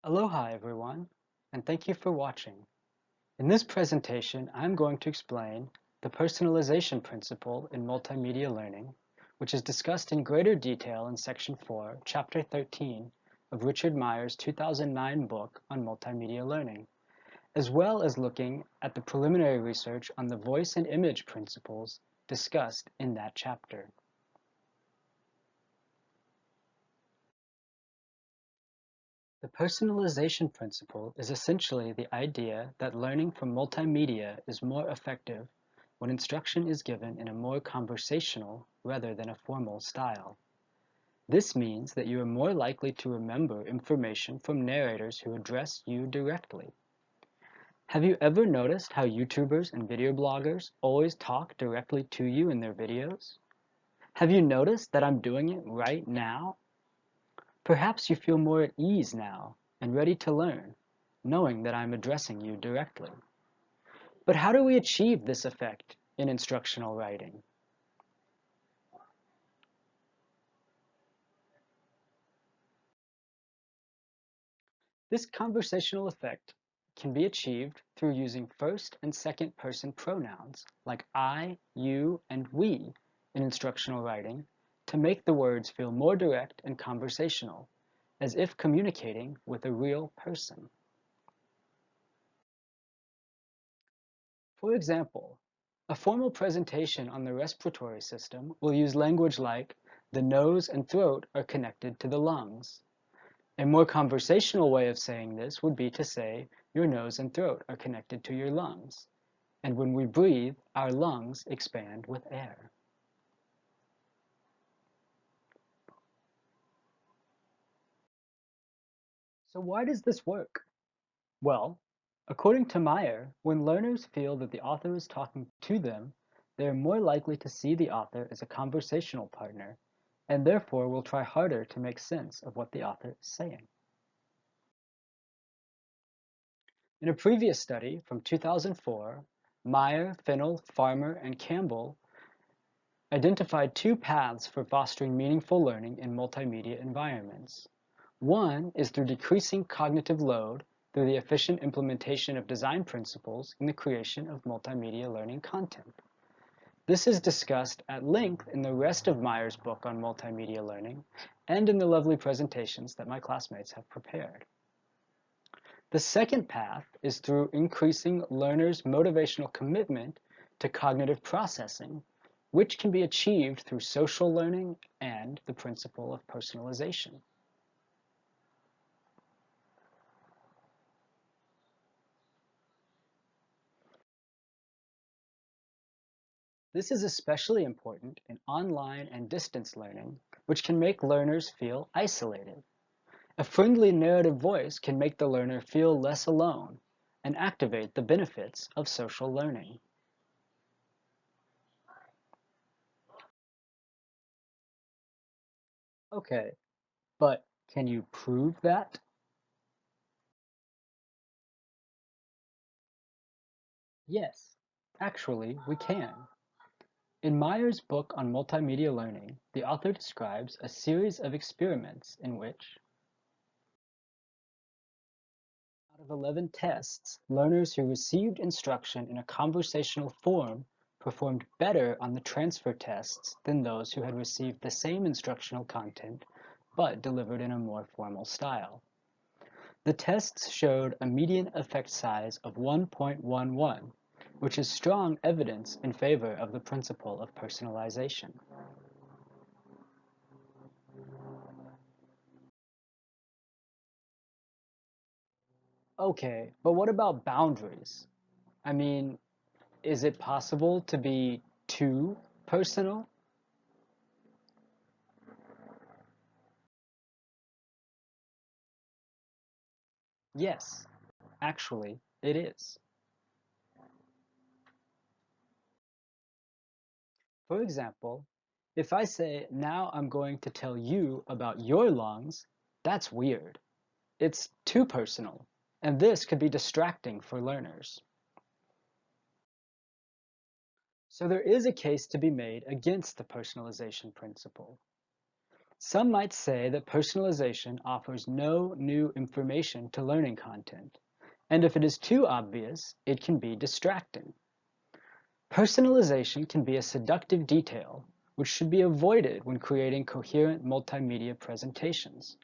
Aloha everyone, and thank you for watching. In this presentation, I'm going to explain the personalization principle in multimedia learning, which is discussed in greater detail in Section 4, Chapter 13 of Richard Meyer's 2009 book on multimedia learning, as well as looking at the preliminary research on the voice and image principles discussed in that chapter. The personalization principle is essentially the idea that learning from multimedia is more effective when instruction is given in a more conversational rather than a formal style. This means that you are more likely to remember information from narrators who address you directly. Have you ever noticed how YouTubers and video bloggers always talk directly to you in their videos? Have you noticed that I'm doing it right now? Perhaps you feel more at ease now and ready to learn, knowing that I'm addressing you directly. But how do we achieve this effect in instructional writing? This conversational effect can be achieved through using first and second person pronouns like I, you, and we in instructional writing to make the words feel more direct and conversational, as if communicating with a real person. For example, a formal presentation on the respiratory system will use language like the nose and throat are connected to the lungs. A more conversational way of saying this would be to say your nose and throat are connected to your lungs, and when we breathe, our lungs expand with air. So why does this work? Well, according to Meyer, when learners feel that the author is talking to them, they are more likely to see the author as a conversational partner, and therefore will try harder to make sense of what the author is saying. In a previous study from 2004, Meyer, Fennell, Farmer, and Campbell identified two paths for fostering meaningful learning in multimedia environments. One is through decreasing cognitive load through the efficient implementation of design principles in the creation of multimedia learning content. This is discussed at length in the rest of Meyer's book on multimedia learning and in the lovely presentations that my classmates have prepared. The second path is through increasing learners' motivational commitment to cognitive processing, which can be achieved through social learning and the principle of personalization. This is especially important in online and distance learning, which can make learners feel isolated. A friendly narrative voice can make the learner feel less alone and activate the benefits of social learning. Okay, but can you prove that? Yes, actually, we can. In Meyer's book on multimedia learning, the author describes a series of experiments in which, out of 11 tests, learners who received instruction in a conversational form performed better on the transfer tests than those who had received the same instructional content but delivered in a more formal style. The tests showed a median effect size of 1.11, which is strong evidence in favor of the principle of personalization. Okay, but what about boundaries? I mean, is it possible to be too personal? Yes, actually, it is. For example, if I say, now I'm going to tell you about your lungs, that's weird. It's too personal, and this could be distracting for learners. So there is a case to be made against the personalization principle. Some might say that personalization offers no new information to learning content, and if it is too obvious, it can be distracting. Personalization can be a seductive detail, which should be avoided when creating coherent multimedia presentations.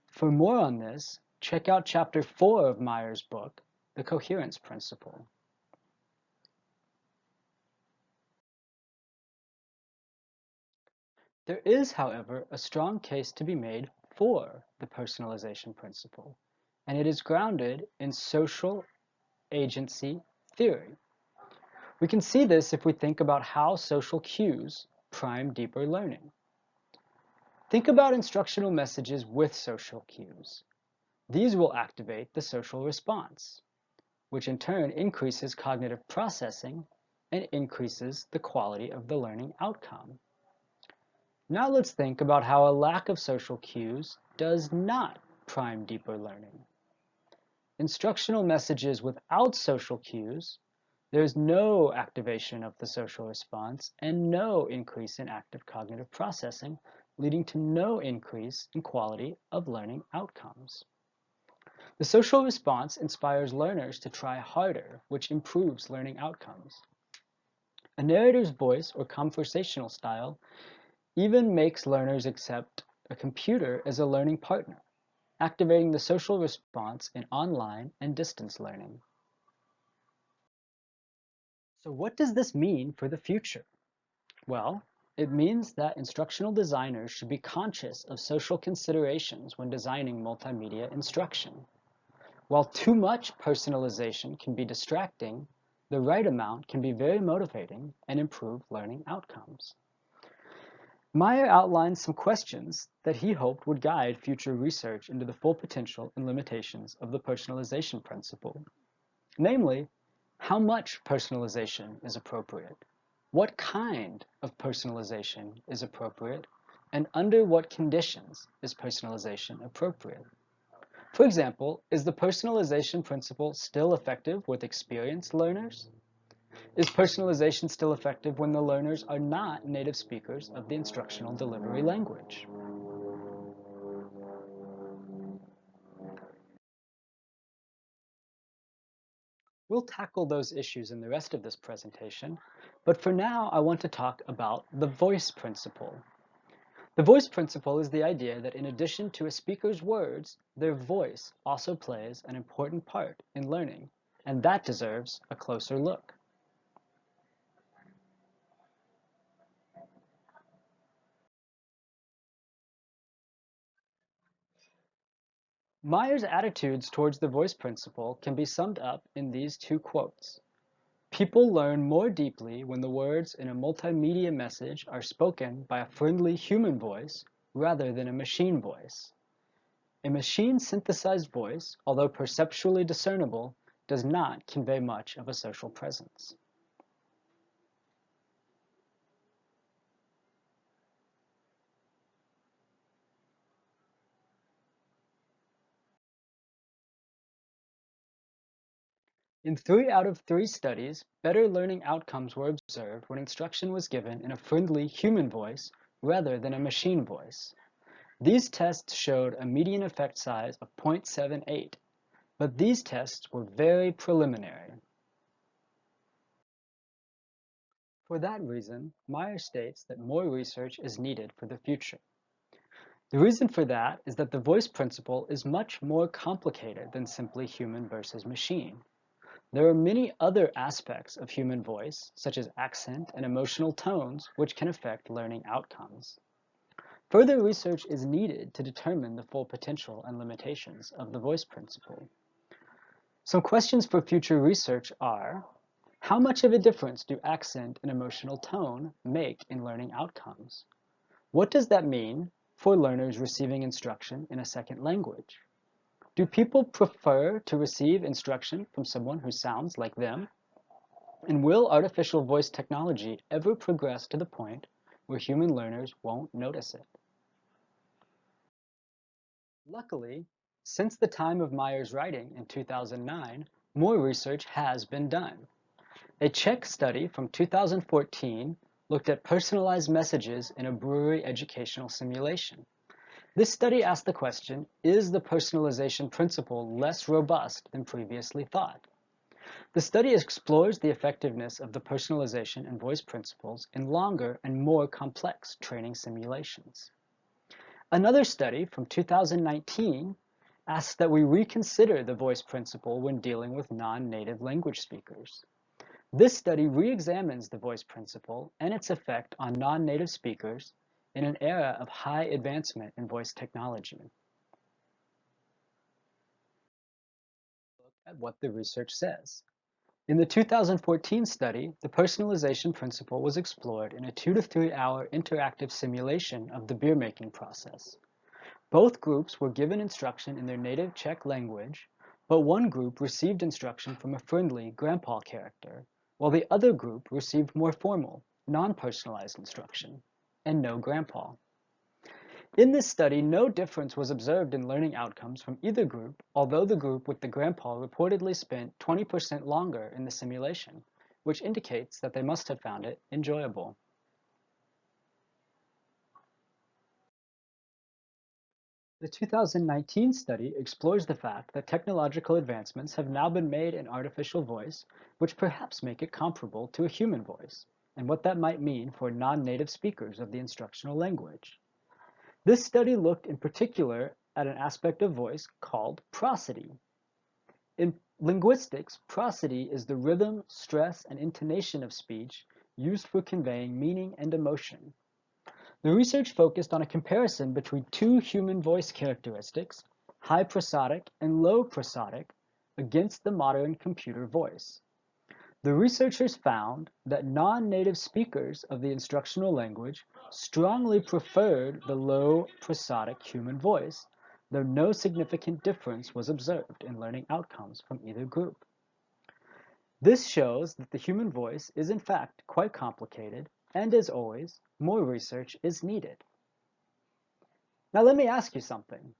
For more on this, check out Chapter 4 of Meyer's book, The Coherence Principle. There is, however, a strong case to be made for the personalization principle, and it is grounded in social agency theory. We can see this if we think about how social cues prime deeper learning. Think about instructional messages with social cues. These will activate the social response, which in turn increases cognitive processing and increases the quality of the learning outcome. Now let's think about how a lack of social cues does not prime deeper learning. Instructional messages without social cues, there's no activation of the social response and no increase in active cognitive processing, leading to no increase in quality of learning outcomes. The social response inspires learners to try harder, which improves learning outcomes. A narrator's voice or conversational style even makes learners accept a computer as a learning partner, activating the social response in online and distance learning. So what does this mean for the future? Well, it means that instructional designers should be conscious of social considerations when designing multimedia instruction. While too much personalization can be distracting, the right amount can be very motivating and improve learning outcomes. Meyer outlined some questions that he hoped would guide future research into the full potential and limitations of the personalization principle. Namely, how much personalization is appropriate? What kind of personalization is appropriate? And under what conditions is personalization appropriate? For example, is the personalization principle still effective with experienced learners? Is personalization still effective when the learners are not native speakers of the instructional delivery language? We'll tackle those issues in the rest of this presentation, but for now I want to talk about the voice principle. The voice principle is the idea that in addition to a speaker's words, their voice also plays an important part in learning, and that deserves a closer look. Meyer's attitudes towards the voice principle can be summed up in these two quotes. People learn more deeply when the words in a multimedia message are spoken by a friendly human voice rather than a machine voice. A machine-synthesized voice, although perceptually discernible, does not convey much of a social presence. In 3 out of 3 studies, better learning outcomes were observed when instruction was given in a friendly human voice rather than a machine voice. These tests showed a median effect size of 0.78, but these tests were very preliminary. For that reason, Meyer states that more research is needed for the future. The reason for that is that the voice principle is much more complicated than simply human versus machine. There are many other aspects of human voice, such as accent and emotional tones, which can affect learning outcomes. Further research is needed to determine the full potential and limitations of the voice principle. Some questions for future research are, how much of a difference do accent and emotional tone make in learning outcomes? What does that mean for learners receiving instruction in a second language? Do people prefer to receive instruction from someone who sounds like them? And will artificial voice technology ever progress to the point where human learners won't notice it? Luckily, since the time of Meyer's writing in 2009, more research has been done. A Czech study from 2014 looked at personalized messages in a brewery educational simulation. This study asked the question, is the personalization principle less robust than previously thought? The study explores the effectiveness of the personalization and voice principles in longer and more complex training simulations. Another study from 2019 asks that we reconsider the voice principle when dealing with non-native language speakers. This study re-examines the voice principle and its effect on non-native speakers in an era of high advancement in voice technology. Look at what the research says. In the 2014 study, the personalization principle was explored in a 2 to 3 hour interactive simulation of the beer making process. Both groups were given instruction in their native Czech language, but one group received instruction from a friendly grandpa character, while the other group received more formal, non-personalized instruction, and no grandpa. In this study, no difference was observed in learning outcomes from either group, although the group with the grandpa reportedly spent 20% longer in the simulation, which indicates that they must have found it enjoyable. The 2019 study explores the fact that technological advancements have now been made in artificial voice, which perhaps make it comparable to a human voice, and what that might mean for non-native speakers of the instructional language. This study looked in particular at an aspect of voice called prosody. In linguistics, prosody is the rhythm, stress, and intonation of speech used for conveying meaning and emotion. The research focused on a comparison between two human voice characteristics, high prosodic and low prosodic, against the modern computer voice. The researchers found that non-native speakers of the instructional language strongly preferred the low prosodic human voice, though no significant difference was observed in learning outcomes from either group. This shows that the human voice is in fact quite complicated, and as always, more research is needed. Now let me ask you something.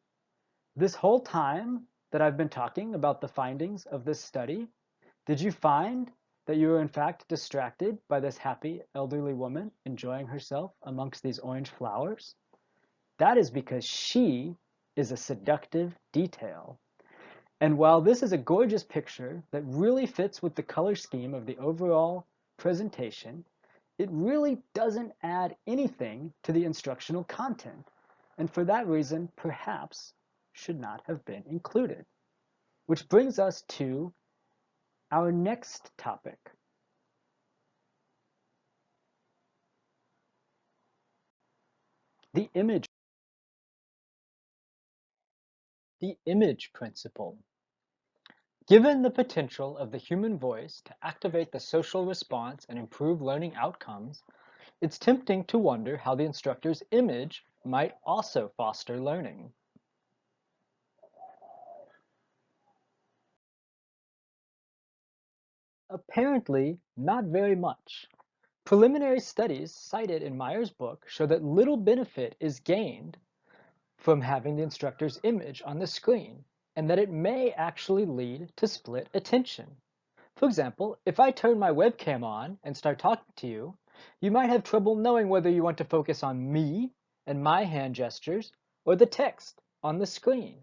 This whole time that I've been talking about the findings of this study, did you find that you were in fact distracted by this happy elderly woman enjoying herself amongst these orange flowers? That is because she is a seductive detail. And while this is a gorgeous picture that really fits with the color scheme of the overall presentation, it really doesn't add anything to the instructional content, and for that reason, perhaps should not have been included. Which brings us to our next topic. The image principle. Given the potential of the human voice to activate the social response and improve learning outcomes, it's tempting to wonder how the instructor's image might also foster learning. Apparently, not very much. Preliminary studies cited in Meyer's book show that little benefit is gained from having the instructor's image on the screen, and that it may actually lead to split attention. For example, if I turn my webcam on and start talking to you, you might have trouble knowing whether you want to focus on me and my hand gestures or the text on the screen.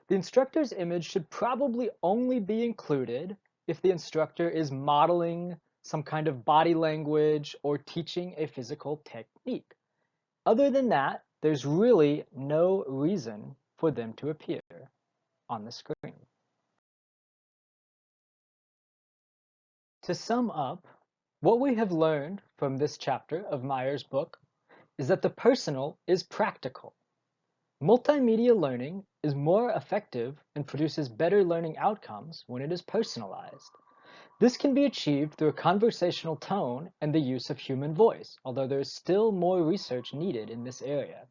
The instructor's image should probably only be included if the instructor is modeling some kind of body language or teaching a physical technique. Other than that, there's really no reason for them to appear on the screen. To sum up, what we have learned from this chapter of Meyer's book is that the personal is practical. Multimedia learning is more effective and produces better learning outcomes when it is personalized. This can be achieved through a conversational tone and the use of human voice, although there is still more research needed in this area.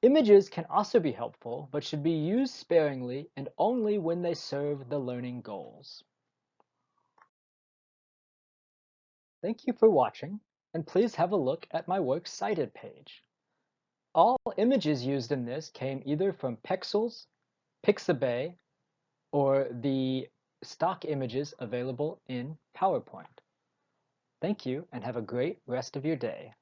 Images can also be helpful, but should be used sparingly and only when they serve the learning goals. Thank you for watching, and please have a look at my Works Cited page. All images used in this came either from Pexels, Pixabay, or the stock images available in PowerPoint. Thank you, and have a great rest of your day.